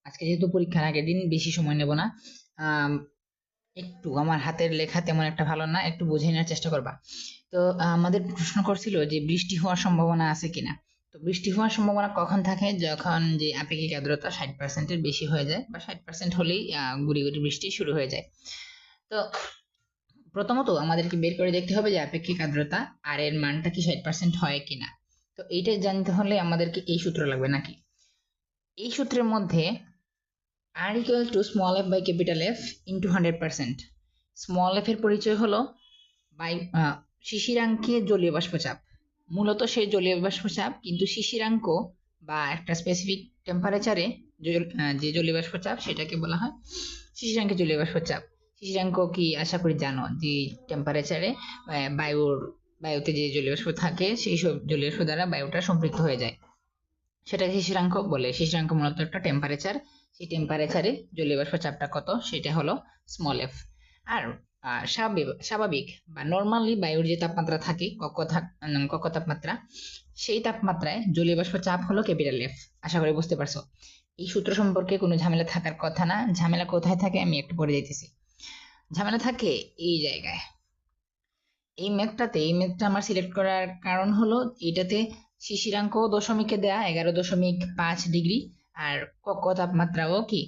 আজকে যেহেতু পরীক্ষার আগের দিন, বেশি সময় নেব না। আম, একটু আমার হাতের লেখা তেমন একটা ভালো না, একটু বুঝে নেওয়ার চেষ্টা করবা। তো আমাদের প্রশ্ন করছিল যে বৃষ্টি হওয়ার সম্ভাবনা আছে কিনা। তো বৃষ্টি হওয়ার সম্ভাবনা কখন থাকে? যখন যে আপেক্ষিক আর্দ্রতা 60%-এর বেশি হয়ে যায়, বা 60% হলেই গুড়ি গুড়ি বৃষ্টি শুরু হয়ে যায়। তো প্রথমত আমাদেরকে বের করে দেখতে হবে যে আপেক্ষিক আর্দ্রতা আর এর মানটা কি 60% হয় কিনা। তো এইটা জানতে হলে আমাদেরকে এই সূত্র লাগবে নাকি। এই সূত্রের মধ্যে R equal to small F by capital F into 100%। Small F এর পরিচয় হলো বাই শিশিরাঙ্কে জলীয় বাষ্প চাপ। মূলত সেই জলীয় বাষ্প চাপ, কিন্তু শিশিরাঙ্ক বা একটা স্পেসিফিক টেম্পারেচারে যে জলীয় বাষ্প চাপ সেটাকে বলা হয় শিশিরাঙ্কে জলীয় বাষ্প চাপ। শিশিরাঙ্ক কি আশা করি জানো, যে টেম্পারেচারে বায়ুতে যে জলীয় বাষ্প থাকে সেই সব জলীয় বাষ্প দ্বারা বায়ুটা সম্পৃক্ত হয়ে যায়, সেটাকে শিশিরাঙ্ক বলে। শিশিরাঙ্ক মূলত একটা টেম্পারেচার, সেই টেম্পারেচারে জলীয় বাষ্প চাপটা কত সেটা হলো স্মল এফ। আর স্বাভাবিক স্বাভাবিক বা নর্মালি বায়ুর যে তাপমাত্রা থাকে কক্ষ তাপমাত্রা, সেই তাপমাত্রায় জলীয় বাষ্প চাপ হলো ক্যাপিটাল এফ। আশা করি বুঝতে পারছো। এই সূত্র সম্পর্কে কোনো ঝামেলা থাকার কথা না। ঝামেলা কোথায় থাকে আমি একটু পরে যাইতেছি। ঝামেলা থাকে এই জায়গায়। এই ম্যাথটা আমার সিলেক্ট করার কারণ হলো এটাতে শিশিরাঙ্ক দশমিকে দেয়া 11.5 ডিগ্রি, আর কক্ষ তাপমাত্রাও কি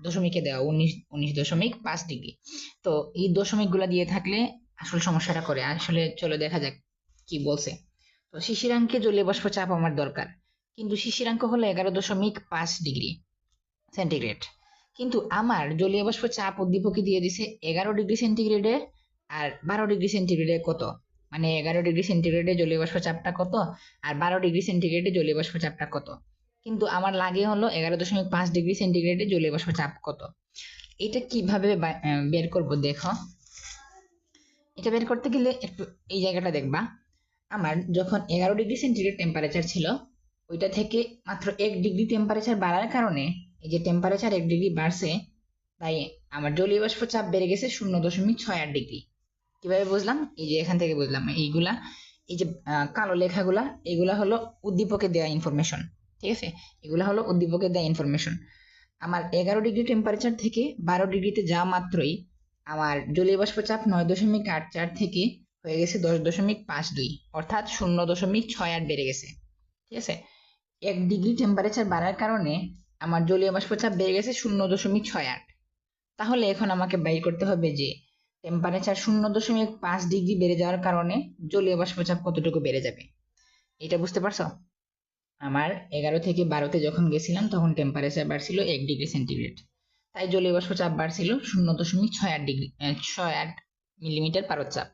দশমিকে দেওয়া 19.5 ডিগ্রি। তো এই দশমিক গুলা দিয়ে থাকলে আসল সমস্যাটা করে। আসলে চলো দেখা যাক কি বলছে। তো শিশিরাঙ্কে জলীয় বাষ্প চাপ আমার দরকার, কিন্তু শিশিরাঙ্ক হলো 11.5 ডিগ্রি সেন্টিগ্রেড। কিন্তু আমার জলীয় বাষ্প চাপ উদ্দীপকে দিয়ে দিছে 11 ডিগ্রি সেন্টিগ্রেডে আর 12 ডিগ্রি সেন্টিগ্রেডে। কত মানে 11 ডিগ্রি সেন্টিগ্রেডে জলীয় বাষ্প চাপটা কত, আর 12 ডিগ্রি সেন্টিগ্রেডে জলীয় বাষ্প চাপটা কত। কিন্তু আমার লাগে হলো 11.5 ডিগ্রি সেন্টিগ্রেডে জলীয় বাষ্প চাপ কত। এটা কিভাবে বের করব দেখো। এটা বের করতে গেলে একটু এই জায়গাটা দেখবা। আমার যখন 11 ডিগ্রি সেন্টিগ্রেড টেম্পারেচার ছিল, ওইটা থেকে মাত্র 1 ডিগ্রি টেম্পারেচার বাড়ার কারণে, এই যে টেম্পারেচার 1 ডিগ্রি বাড়ছে, তাই আমার জলীয় বাষ্প চাপ বেড়ে গেছে 0.68 ডিগ্রি। কিভাবে বুঝলাম? এই যে এখান থেকে বুঝলাম। এইগুলা, এই যে কালো লেখাগুলা, এগুলা হলো উদ্দীপকে দেওয়া ইনফরমেশন। ঠিক আছে, এগুলা হলো উদ্দীপকে দেওয়া ইনফরমেশন। আমার 11 ডিগ্রি টেম্পারেচার থেকে 12 ডিগ্রিতে যাওয়া মাত্রই আমার জলীয় বাষ্প চাপ 9.84 থেকে হয়ে গেছে 10.52, অর্থাৎ 0.68 বেড়ে গেছে। ঠিক আছে, 1 ডিগ্রি টেম্পারেচার বাড়ার কারণে আমার জলীয় বাষ্প চাপ বেড়ে গেছে 0.68। তাহলে এখন আমাকে বাইর করতে হবে যে টেম্পারেচার 0.5 ডিগ্রি বেড়ে যাওয়ার কারণে জলীয় বাষ্প চাপ কতটুকু বেড়ে যাবে। এটা বুঝতে পারছো? আমার 11 থেকে 12-তে যখন গেছিলাম তখন টেম্পারেচার বাড়ছিল 1 ডিগ্রি সেন্টিগ্রেড, তাই জলীয় বাষ্প চাপ বাড়ছিল 0.68 ডিগ্রি, 68 মিলিমিটার পারদ চাপ।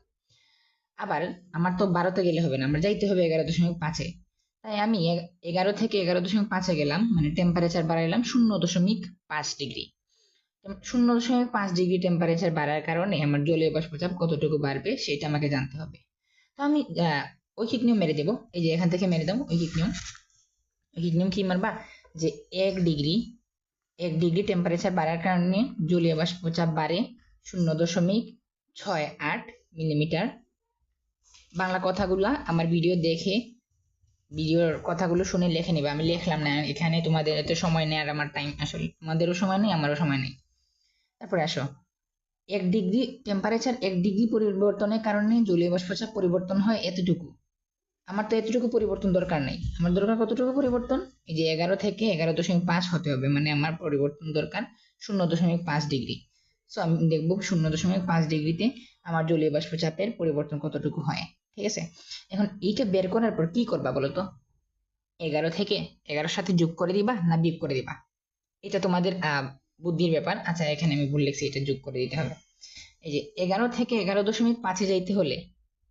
আবার আমার তো 12-তে গেলে হবে না, আমার যাইতে হবে 11.5-এ। তাই আমি 11 থেকে 11.5-এ গেলাম, মানে টেম্পারেচার বাড়াইলাম 0.5 ডিগ্রি। 0.5 ডিগ্রি টেম্পারেচার বাড়ার কারণে আমার জলীয় বাষ্প চাপ কতটুকু বাড়বে সেটা আমাকে জানতে হবে। তো আমি ঐকিক নিয়ম মেরে দেবো। এই যে এখান থেকে মেরে দেবো ঐকিক নিয়ম। ঐকিক নিয়ম কি মারবা? যে 1 ডিগ্রি টেম্পারেচার বাড়ার কারণে জলীয় বাষ্প চাপ বাড়ে 0.68 মিলিমিটার। বাংলা কথাগুলা আমার ভিডিও দেখে, ভিডিওর কথাগুলো শুনে লিখে নিবে, আমি লিখলাম না এখানে। তোমাদের এত সময় নেই, আর আমার টাইম আসলে, তোমাদেরও সময় নেই আমারও সময় নেই। তারপরে আসো, 1 ডিগ্রি পরিবর্তনের কারণে জলীয় বাষ্প চাপ পরিবর্তন হয় এতটুকু। আমার তো এতটুকু পরিবর্তন দরকার নেই, আমার দরকার কতটুকু পরিবর্তন? এই যে 11 থেকে 11.5 হতে হবে, মানে আমার পরিবর্তন দরকার 0.5 ডিগ্রি। সো আমি দেখবো 0.5 ডিগ্রিতে আমার জলীয় বাষ্প চাপের পরিবর্তন কতটুকু হয়। ঠিক আছে, এখন এইটা বের করার পর কি করবা বলো তো? 11 থেকে 11-এর সাথে যোগ করে দিবা না বিয়োগ করে দিবা? এটা তোমাদের বুদ্ধির ব্যাপার। আচ্ছা, এখানে আমি ভুল লিখছি, এটা যোগ করে দিতে হবে। এই যে 11 থেকে 11.5-এ যাইতে হলে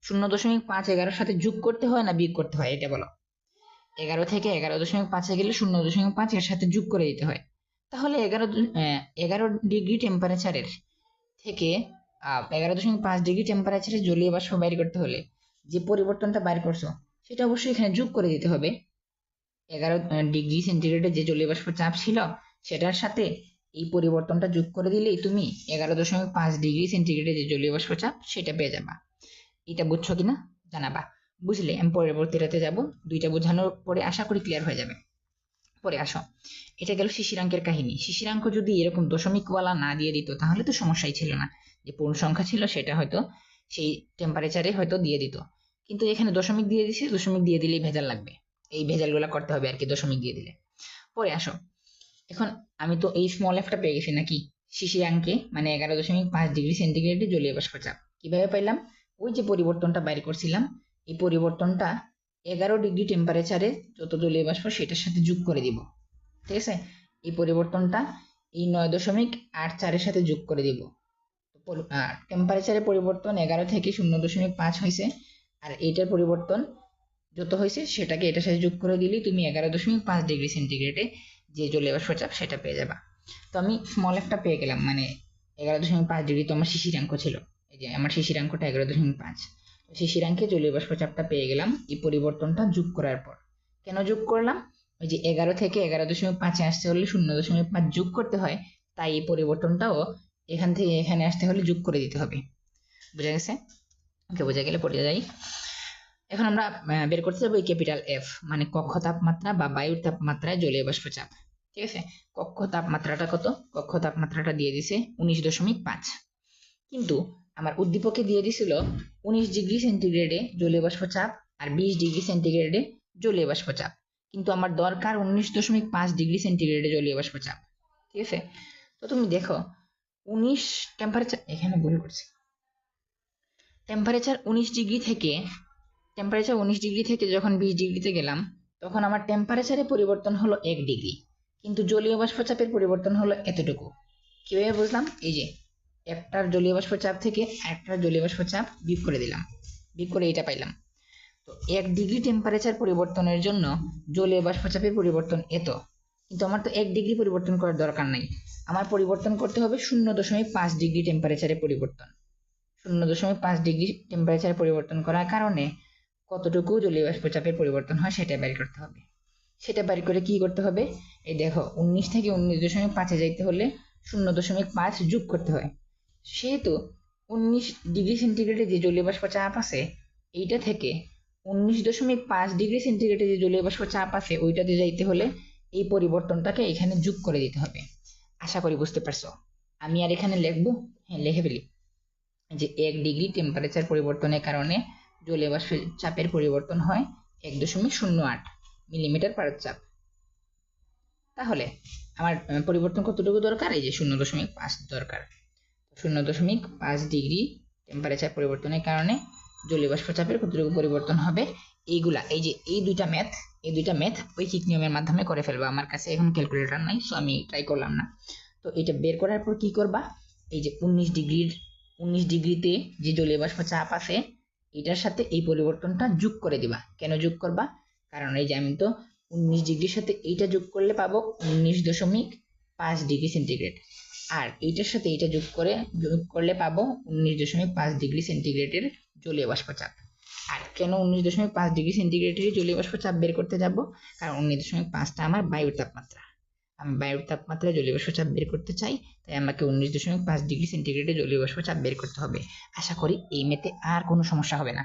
0.5 11-এর সাথে যোগ করতে হয় না বিয়োগ করতে হয়, এটা বলো। 11 থেকে 11.5-এ গেলে 0.5 এর সাথে যোগ করে দিতে হয়। তাহলে 11 ডিগ্রি টেম্পারেচারের থেকে 11.5 ডিগ্রি টেম্পারেচারে জলীয় বাষ্প বাইর করতে হলে যে পরিবর্তনটা বাইর করছো সেটা অবশ্যই এখানে যোগ করে দিতে হবে। 11 ডিগ্রি সেন্টিগ্রেডে যে জলীয় বাষ্প চাপ ছিল সেটার সাথে এই পরিবর্তনটা যোগ করে দিলেই তুমি 11.5 ডিগ্রি সেন্টিগ্রেডে যে জলীয় বাষ্প চাপ সেটা পেয়ে যাবা। এটা বুঝছো কিনা জানাবা। বুঝলে আমি পরবর্তী রাতে যাব, দুইটা বোঝানোর পরে আশা করি ক্লিয়ার হয়ে যাবে। পরে আসো, এটা গেল শিশিরাঙ্কের কাহিনী। শিশিরাঙ্ক যদি এরকম দশমিকওয়ালা না দিয়ে দিত তাহলে তো সমস্যাই ছিল না, যে পূর্ণ সংখ্যা ছিল সেটা হয়তো সেই টেম্পারেচারে হয়তো দিয়ে দিত, কিন্তু এখানে দশমিক দিয়ে দিছে, দশমিক দিয়ে দিলেই ভেজাল লাগবে, এই ভেজালগুলো করতে হবে আর কি দশমিক দিয়ে দিলে। পরে আসো, এখন আমি তো এই স্মল এফটা পেয়ে গেছি নাকি, শিশিরাঙ্কে মানে 11.5 ডিগ্রি সেন্টিগ্রেডে জলীয় বাষ্প চাপ কিভাবে পাইলাম? ওই যে পরিবর্তনটা বাইর করছিলাম, এই পরিবর্তনটা 11 ডিগ্রি টেম্পারেচারে যত জলীয় বাষ্প সেটার সাথে যোগ করে দিব, ঠিক আছে? এই পরিবর্তনটা এই 9.84-এর সাথে যোগ করে দিব। টেম্পারেচারের পরিবর্তন 11 থেকে 0.5 হয়েছে, আর এইটার পরিবর্তন যত হয়েছে সেটাকে এটার সাথে যোগ করে দিলেই তুমি 11.5 ডিগ্রি সেন্টিগ্রেডে যে জলীয় বাষ্প চাপ সেটা পেয়ে যাবা। তো আমি স্মল এফটা পেয়ে গেলাম, মানে 11.5 ডিগ্রি তো আমার শিশিরাঙ্ক ছিল, এই যে আমার শিশিরাঙ্কটা 11.5, শিশিরাঙ্কে জলীয় বাষ্প চাপটা পেয়ে গেলাম এই পরিবর্তনটা যোগ করার পর। কেন যোগ করলাম? ওই যে 11 থেকে 11.5 আসতে হলে 0.5 যোগ করতে হয়, তাই এই পরিবর্তনটাও এখান থেকে এখানে আসতে হলে যোগ করে দিতে হবে। বোঝা গেছে? ওকে, বোঝা গেলে পড়ে যাই। এখন আমরা বের করতে যাবো ক্যাপিটাল এফ, মানে কক্ষ তাপমাত্রা বা বায়ুর তাপমাত্রায় জলীয় বাষ্প চাপ, ঠিক আছে? কক্ষ তাপমাত্রাটা কত? কক্ষ তাপমাত্রাটা দিয়ে দিছে 19.5, কিন্তু আমার উদ্দীপকে দিয়ে দিছিল 19 ডিগ্রি সেন্টিগ্রেডে জলীয় বাষ্প চাপ আর 20 ডিগ্রি সেন্টিগ্রেডে জলীয় বাষ্প চাপ, কিন্তু আমার দরকার 19.5 ডিগ্রি সেন্টিগ্রেডে জলীয় বাষ্প চাপ, ঠিক আছে? তো তুমি দেখো 19 টেম্পারেচার, এখানে ভুল করছি, টেম্পারেচার 19 ডিগ্রি থেকে যখন 20 ডিগ্রিতে গেলাম তখন আমার টেম্পারেচারে পরিবর্তন হলো 1 ডিগ্রি, কিন্তু জলীয় বাষ্প চাপের পরিবর্তন হলো এতটুকু। কিভাবে বুঝলাম? এই যে একটার জলীয় বাষ্প চাপ থেকে আরেকটার জলীয় বাষ্প চাপ বিয়োগ করে দিলাম, বিয়োগ করে এটা পাইলাম। তো 1 ডিগ্রি টেম্পারেচার পরিবর্তনের জন্য জলীয় বাষ্প চাপের পরিবর্তন এত, কিন্তু আমার তো 1 ডিগ্রি পরিবর্তন করার দরকার নাই, আমার পরিবর্তন করতে হবে 0.5 ডিগ্রি টেম্পারেচারে পরিবর্তন। 0.5 ডিগ্রি টেম্পারেচার পরিবর্তন করার কারণে কতটুকু জলীয় বাষ্প চাপের পরিবর্তন হয় সেটা বের করতে হবে। সেটা বের করে কি করতে হবে? এই দেখো 19 থেকে 19.5-এ যাইতে হলে 0.5 যোগ করতে হয়, সেহেতু 19 ডিগ্রি সেন্টিগ্রেডে যে জলীয় বাষ্প চাপ আছে এইটা থেকে 19.5 ডিগ্রি সেন্টিগ্রেডে যে জলীয় বাষ্প চাপ আছে ওইটাতে যাইতে হলে এই পরিবর্তনটাকে এখানে যোগ করে দিতে হবে। আশা করি বুঝতে পারছো। আমি আর এখানে লিখবো, হ্যাঁ লিখে ফেলি, যে 1 ডিগ্রি টেম্পারেচার পরিবর্তনের কারণে জলীয় বাষ্পের চাপের পরিবর্তন হয় 1.08 মিলিমিটার পার চাপ। তাহলে আমার পরিবর্তন কতটুকু দরকার? এই যে 0.5 দরকার। 0.5 ডিগ্রি টেম্পারেচার পরিবর্তনের কারণে জলীয় বাষ্প চাপের কতটুকু পরিবর্তন হবে, এইগুলা এই যে এই দুইটা ম্যাথ ঐকিক নিয়মের মাধ্যমে করে ফেলবা। আমার কাছে এখন ক্যালকুলেটর নাই, সো আমি ট্রাই করলাম না। তো এটা বের করার পর কি করবা? এই যে 19 ডিগ্রিতে যে জলীয় বাষ্প চাপ আছে এটার সাথে এই পরিবর্তনটা যোগ করে দিবা। কেন যোগ করবা? কারণ এই যে আমি তো 19 ডিগ্রির সাথে এইটা যোগ করলে পাবো 19.5 ডিগ্রি সেন্টিগ্রেড, আর এইটার সাথে এইটা যোগ করলে পাবো 19.5 ডিগ্রি সেন্টিগ্রেডের জলীয় বাষ্প চাপ। আর কেন 19.5 ডিগ্রি সেন্টিগ্রেডের জলীয় বাষ্প চাপ বের করতে যাব? কারণ 19.5টা আমার বায়ুর তাপমাত্রা, আমি বায়ুর তাপমাত্রায় জলীয় বাষ্প চাপ বের করতে চাই, তাই আমাকে 19.5 ডিগ্রি সেন্টিগ্রেডে জলীয় বাষ্প চাপ বের করতে হবে। আশা করি এই মেতে আর কোনো সমস্যা হবে না।